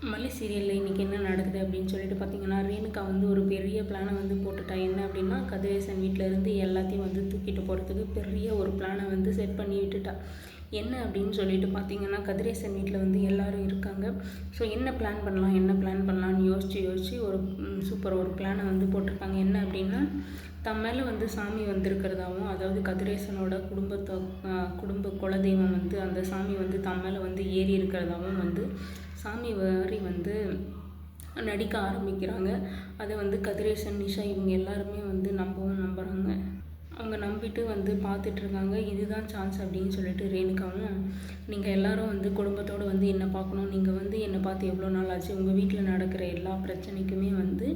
மல்லி சீரியலில் இன்றைக்கி என்ன நடக்குது அப்படின்னு சொல்லிட்டு பார்த்தீங்கன்னா, ரேணுகா வந்து ஒரு பெரிய பிளானை வந்து போட்டுட்டா. என்ன அப்படின்னா, கதிரேசன் வீட்டில் இருந்து எல்லாத்தையும் வந்து தூக்கிட்டு போகிறதுக்கு பெரிய ஒரு பிளானை வந்து செட் பண்ணி விட்டுட்டா. என்ன அப்படின்னு சொல்லிட்டு பார்த்தீங்கன்னா, கதிரேசன் வீட்டில் வந்து எல்லோரும் இருக்காங்க. ஸோ என்ன பிளான் பண்ணலான்னு யோசித்து ஒரு சூப்பர் ஒரு பிளானை வந்து போட்டிருக்காங்க. என்ன அப்படின்னா, தம் மேலே வந்து சாமி வந்திருக்கிறதாவும், அதாவது கதிரேசனோட குடும்ப குலதெய்வம் வந்து அந்த சாமி வந்து தம் மேலே வந்து ஏறி இருக்கிறதாவும் வந்து சாமி வாரி வந்து நடிக்க ஆரம்பிக்கிறாங்க. அதை வந்து கதிரேசன், நிஷா இவங்க எல்லாருமே வந்து நம்புகிறாங்க. அவங்க நம்பிட்டு வந்து பார்த்துட்ருக்காங்க. இதுதான் சான்ஸ் அப்படின்னு சொல்லிட்டு ரேணுகாவும், நீங்கள் எல்லோரும் வந்து குடும்பத்தோடு வந்து என்னை பார்க்கணும், நீங்கள் வந்து என்னை பார்த்து எவ்வளோ நாள் ஆச்சு, உங்கள் வீட்டில் நடக்கிற எல்லா பிரச்சனைக்குமே வந்து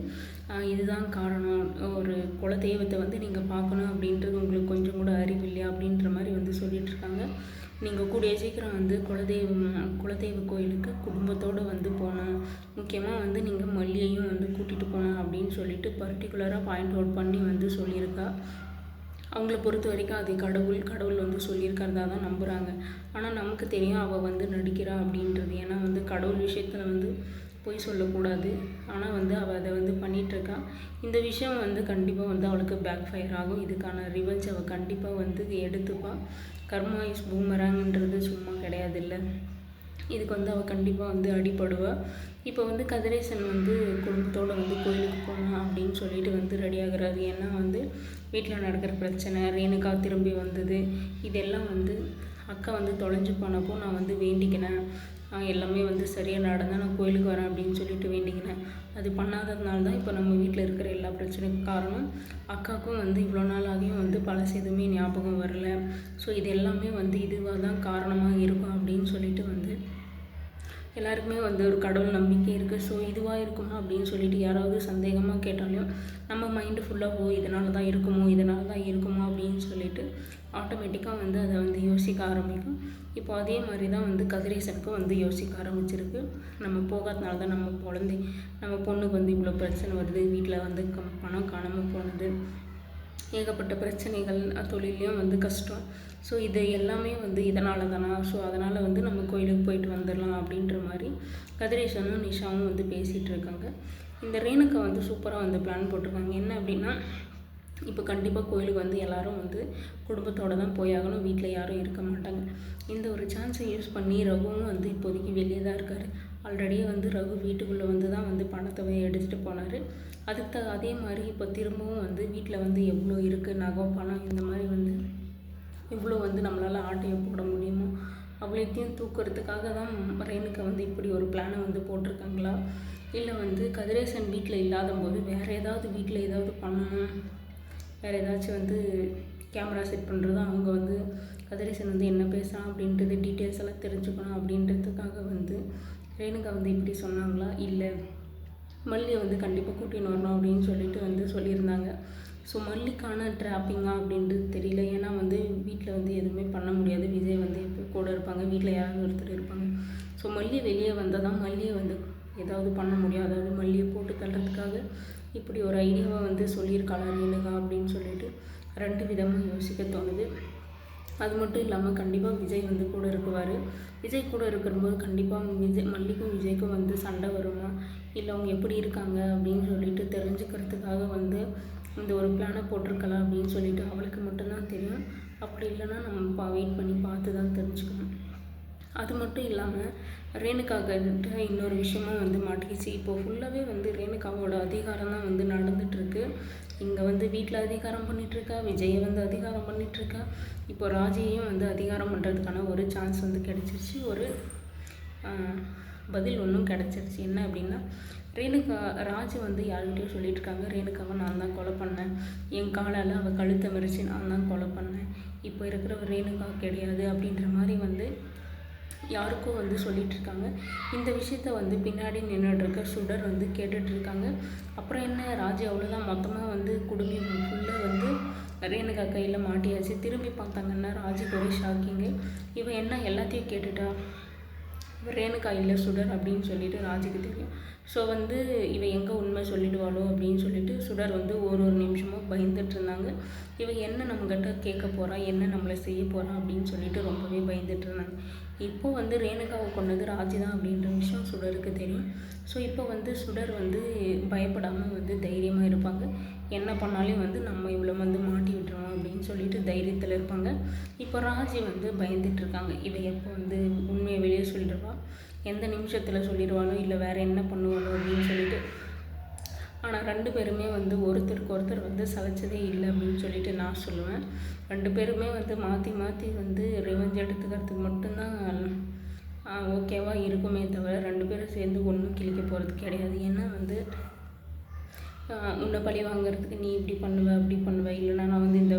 இதுதான் காரணம், ஒரு குலதெய்வத்தை வந்து நீங்கள் பார்க்கணும் அப்படின்றது உங்களுக்கு கொஞ்சம் கூட அறிவு இல்லையா அப்படின்ற மாதிரி வந்து சொல்லிகிட்ருக்காங்க. நீங்கள் கூடிய சீக்கிரம் வந்து குலதெய்வ கோயிலுக்கு குடும்பத்தோடு வந்து போகணும், முக்கியமாக வந்து நீங்கள் மல்லியையும் வந்து கூட்டிகிட்டு போகணும் அப்படின்னு சொல்லிட்டு பர்டிகுலராக பாயிண்ட் அவுட் பண்ணி வந்து சொல்லியிருக்கா. அவங்கள பொறுத்த வரைக்கும் அது கடவுள் வந்து சொல்லியிருக்கிறதா தான் நம்புகிறாங்க. ஆனால் நமக்கு தெரியும் அவள் வந்து நடிக்கிறா அப்படின்றது. ஏன்னா வந்து கடவுள் விஷயத்தில் வந்து பொய் சொல்லக்கூடாது. ஆனால் வந்து அவள் அதை வந்து பண்ணிகிட்ருக்கா. இந்த விஷயம் வந்து கண்டிப்பாக வந்து அவளுக்கு பேக் ஃபயர் ஆகும். இதுக்கான ரிவெஞ்ச் அவள் கண்டிப்பாக வந்து எடுத்துப்பாள். கர்மா இஸ் பூமராங்கன்றது சும்மா கிடையாதுல்ல. இதுக்கு வந்து அவள் கண்டிப்பாக வந்து அடிபடுவாள். இப்போ வந்து கதிரேசன் வந்து குடும்பத்தோடு வந்து கோயிலுக்கு போகணும் அப்படின்னு சொல்லிட்டு வந்து ரெடியாகிறாரு. ஏன்னா வந்து வீட்டில் நடக்கிற பிரச்சனை, ரேணுகா திரும்பி வந்தது, இதெல்லாம் வந்து அக்கா வந்து தொலைஞ்சு போனப்போ நான் வந்து வேண்டிக்கினேன், எல்லாமே வந்து சரியாக நடந்தால் நான் கோயிலுக்கு வரேன் அப்படின்னு சொல்லிட்டு வேண்டிக்கினேன். அது பண்ணாததுனால தான் இப்போ நம்ம வீட்டில் இருக்கிற எல்லா பிரச்சனைக்கும் காரணம். அக்காவுக்கும் வந்து இவ்வளோ நாள் ஆகியும் வந்து பழசு எதுவுமே ஞாபகம் வரல. ஸோ இது எல்லாமே வந்து இதுவாக தான் காரணமாக இருக்கும் அப்படின்னு சொல்லிட்டு வந்து எல்லாருக்குமே வந்து ஒரு கடவுள் நம்பிக்கை இருக்குது. ஸோ இதுவாக இருக்குமா அப்படின்னு சொல்லிட்டு யாராவது சந்தேகமாக கேட்டாலும் நம்ம மைண்டு ஃபுல்லாக இதனால தான் இருக்குமோ அப்படின்னு சொல்லிட்டு ஆட்டோமேட்டிக்காக வந்து அதை வந்து யோசிக்க ஆரம்பிக்கும். இப்போ அதே மாதிரி தான் வந்து கதிரேசனுக்கும் வந்து யோசிக்க ஆரம்பிச்சிருக்கு. நம்ம போகாதனால தான் நம்ம பொண்ணுக்கு வந்து இவ்வளோ பிரச்சனை வருது, வீட்டில் வந்து பணம் காணாமல் போனது, ஏகப்பட்ட பிரச்சனைகள், தொழிலையும் வந்து கஷ்டம். ஸோ இது எல்லாமே வந்து இதனால தானா, ஸோ அதனால் வந்து நம்ம கோயிலுக்கு போயிட்டு வந்துடலாம் அப்படின்ற மாதிரி கதிரேசனும் நிஷாவும் வந்து பேசிகிட்டு இருக்காங்க. இந்த ரேணுகா வந்து சூப்பராக வந்து பிளான் போட்டிருக்காங்க. என்ன அப்படின்னா, இப்போ கண்டிப்பாக கோயிலுக்கு வந்து எல்லோரும் வந்து குடும்பத்தோடு தான் போயாகணும், வீட்டில் யாரும் இருக்க மாட்டாங்க. இந்த ஒரு சான்ஸை யூஸ் பண்ணி ரகுவும் வந்து இப்போதைக்கு வெளியே தான் இருக்கார். ஆல்ரெடியே வந்து ரகு வீட்டுக்குள்ளே வந்து தான் வந்து பணத்தை எடுத்துகிட்டு போனார். அதே மாதிரி இப்போ திரும்பவும் வந்து வீட்டில் வந்து எவ்வளோ இருக்குது, நகை பணம் இந்த மாதிரி வந்து எவ்வளோ வந்து நம்மளால் ஆட்டையை போட முடியுமோ அவ்வளோத்தையும் தூக்குறதுக்காக தான் ரேணுகா வந்து இப்படி ஒரு பிளானை வந்து போட்டிருக்காங்களா, இல்லை வந்து கதிரேசன் வீட்டில் இல்லாத போது வேறு ஏதாவது வீட்டில் ஏதாவது பண்ணணும், வேறு ஏதாச்சும் வந்து கேமரா செட் பண்ணுறது, அவங்க வந்து கதிரேசன் வந்து என்ன பேசுகிறான் அப்படின்றது டீட்டெயில்ஸ் எல்லாம் தெரிஞ்சுக்கணும் அப்படின்றதுக்காக வந்து ரேணுகா வந்து இப்படி சொன்னாங்களா, இல்லை மல்லியை வந்து கண்டிப்பாக கூட்டின்னு வரணும் அப்படின்னு சொல்லிட்டு வந்து சொல்லியிருந்தாங்க. ஸோ மல்லிக்கான ட்ராப்பிங்கா அப்படின்றது தெரியல. ஏன்னா வந்து வீட்டில் வந்து எதுவுமே பண்ண முடியாது, விஜய் வந்து எப்போ கூட இருப்பாங்க, வீட்டில் யாராவது ஒருத்தர் இருப்பாங்க. ஸோ மல்லி வெளியே வந்தால் தான் மல்லியை வந்து ஏதாவது பண்ண முடியும், அதாவது மல்லியை போட்டு தள்ளுறதுக்காக இப்படி ஒரு ஐடியாவை வந்து சொல்லியிருக்காளா ரேணுகா அப்படின்னு சொல்லிட்டு 2 விதமாக யோசிக்க தோணுது. அது மட்டும் இல்லாமல் கண்டிப்பாக விஜய் வந்து கூட இருக்குவார். விஜய் கூட இருக்கிறபோது கண்டிப்பாக மல்லிக்கும் விஜய்க்கும் வந்து சண்டை வருமா, இல்லை அவங்க எப்படி இருக்காங்க அப்படின்னு சொல்லிட்டு தெரிஞ்சுக்கிறதுக்காக வந்து இந்த ஒரு பிளானை போட்டிருக்கலாம் அப்படின்னு சொல்லிட்டு அவளுக்கு மட்டும்தான் தெரியும். அப்படி இல்லைன்னா நம்ம வெயிட் பண்ணி பார்த்து தான் தெரிஞ்சுக்கணும். அது மட்டும் இல்லாமல் ரேணுகாக்கிட்ட இன்னொரு விஷயமும் வந்து மாட்டிக்கிச்சு. இப்போது ஃபுல்லாகவே வந்து ரேணுகாவோட அதிகாரம் தான் வந்து நடந்துகிட்ருக்கு. இங்கே வந்து வீட்டில் அதிகாரம் பண்ணிகிட்ருக்கா, விஜயை வந்து அதிகாரம் பண்ணிகிட்ருக்கா, இப்போ ராஜியையும் வந்து அதிகாரம் பண்ணுறதுக்கான ஒரு சான்ஸ் வந்து கிடச்சிருச்சு. ஒரு பதில் ஒன்றும் கிடச்சிருச்சு. என்ன அப்படின்னா, ராஜு வந்து யார்கிட்டையும் சொல்லிகிட்ருக்காங்க, ரேணுகாவை நான் தான் கொலை பண்ணேன், என் காலால் அவள் கழுத்தை மறித்து நான் தான் கொலை பண்ணேன், இப்போ இருக்கிற ரேணுகா கிடையாது அப்படின்ற மாதிரி வந்து யாருக்கும் வந்து சொல்லிகிட்ருக்காங்க. இந்த விஷயத்த வந்து பின்னாடி நின்றுட்டுருக்க சுடர் வந்து கேட்டுட்ருக்காங்க. அப்புறம் என்ன, ராஜு அவ்வளோதான் மொத்தமாக வந்து குடும்பம் ஃபுல்லாக வந்து ரேணுகா கையில் மாட்டியாச்சு. திரும்பி பார்த்தாங்கன்னா ராஜுக்கு ஒரே ஷாக்கிங்கு. இவன் என்ன எல்லாத்தையும் கேட்டுட்டா, ரேணுகா இல்லை சுடர் அப்படின்னு சொல்லிட்டு ராஜுக்கு தெரியும். ஸோ வந்து இவன் எங்கே உண்மை சொல்லிடுவாளோ அப்படின்னு சொல்லிட்டு சுடர் வந்து ஒரு நிமிஷமும் பயந்துட்டு இருந்தாங்க. இவன் என்ன நம்மக்கிட்ட கேட்க போகிறான், என்ன நம்மளை செய்ய போகிறான் அப்படின்னு சொல்லிட்டு ரொம்பவே பயந்துட்டு இருந்தாங்க. இப்போ வந்து ரேணுகாவை கொண்டது ராஜி தான் அப்படின்ற விஷயம் சுடருக்கு தெரியும். ஸோ இப்போ வந்து சுடர் வந்து பயப்படாமல் வந்து தைரியமாக இருப்பாங்க. என்ன பண்ணாலும் வந்து நம்ம இவ்வளோ வந்து மாட்டி விட்டுருவோம் அப்படின்னு சொல்லிட்டு தைரியத்தில் இருப்பாங்க. இப்போ ராஜி வந்து பயந்துட்டுருக்காங்க. இதை எப்போ வந்து உண்மையை வெளியே சொல்லிடுவா, எந்த நிமிஷத்தில் சொல்லிடுவாளோ இல்லை வேறு என்ன பண்ணுவாளோ அப்படின்னு சொல்லிட்டு. ஆனால் 2 பேருமே வந்து ஒருத்தருக்கு ஒருத்தர் வந்து சளைச்சதே இல்லை அப்படின்னு சொல்லிட்டு நான் சொல்லுவேன். 2 பேருமே வந்து மாற்றி மாற்றி வந்து ரிவெஞ்ச் எடுத்துக்கிறதுக்கு மட்டும்தான் ஓகேவா இருக்குமே தவிர 2 பேரும் சேர்ந்து ஒன்றும் கிழிக்க போகிறது கிடையாது. ஏன்னா வந்து உன்னை பழி வாங்குறதுக்கு நீ இப்படி பண்ணுவ அப்படி பண்ணுவ, இல்லைனா நான் வந்து இந்த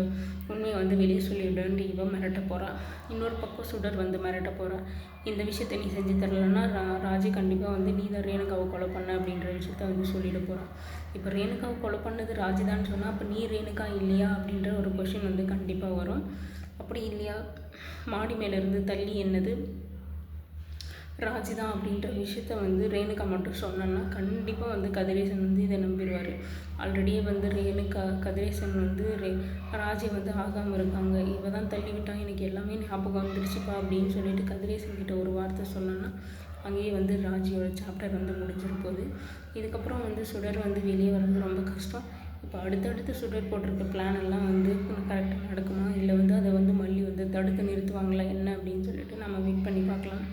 உண்மையை வந்து வெளியே சொல்லிவிடுவேன்ட்டு இவன் மிரட்ட போகிறா. இன்னொரு பக்கம் சுடர் வந்து மிரட்ட போகிறா. இந்த விஷயத்தை நீ செஞ்சு தரலன்னா ராஜி கண்டிப்பாக வந்து நீ தான் ரேணுகாவை கொலை பண்ண அப்படின்ற விஷயத்த வந்து சொல்லிட போகிறான். இப்போ ரேணுகாவை கொலை பண்ணது ராஜி தான் சொன்னால் அப்போ நீ ரேணுகா இல்லையா அப்படின்ற ஒரு கொஷின் வந்து கண்டிப்பாக வரும். அப்படி இல்லையா, மாடி மேலேருந்து தள்ளி என்னது ராஜி தான் அப்படின்ற விஷயத்த வந்து ரேணுகா மட்டும் சொன்னோன்னா கண்டிப்பாக வந்து கதிரேசன் வந்து இதை நம்பிடுவார். ஆல்ரெடியே வந்து கதிரேசன் வந்து ராஜி வந்து ஆகாமல் இருக்காங்க, இவ தான் தள்ளி விட்டான், எனக்கு எல்லாமே ஞாபகம் வந்துருச்சுப்பா அப்படின்னு சொல்லிட்டு கதிரேசன் கிட்ட ஒரு வார்த்தை சொன்னோன்னா அங்கேயே வந்து ராஜியோட சாப்டர் வந்து முடிஞ்சிருப்போகுது. இதுக்கப்புறம் வந்து சுடர் வந்து வெளியே வர்றது ரொம்ப கஷ்டம். இப்போ அடுத்தடுத்து சுடர் போட்டிருக்க பிளான் எல்லாம் வந்து கரெக்டாக நடக்குமா, இல்லை வந்து அதை வந்து மல்லி வந்து தடுத்து நிறுத்துவாங்களா என்ன அப்படின்னு சொல்லிட்டு நம்ம வெயிட் பண்ணி பார்க்கலாம்.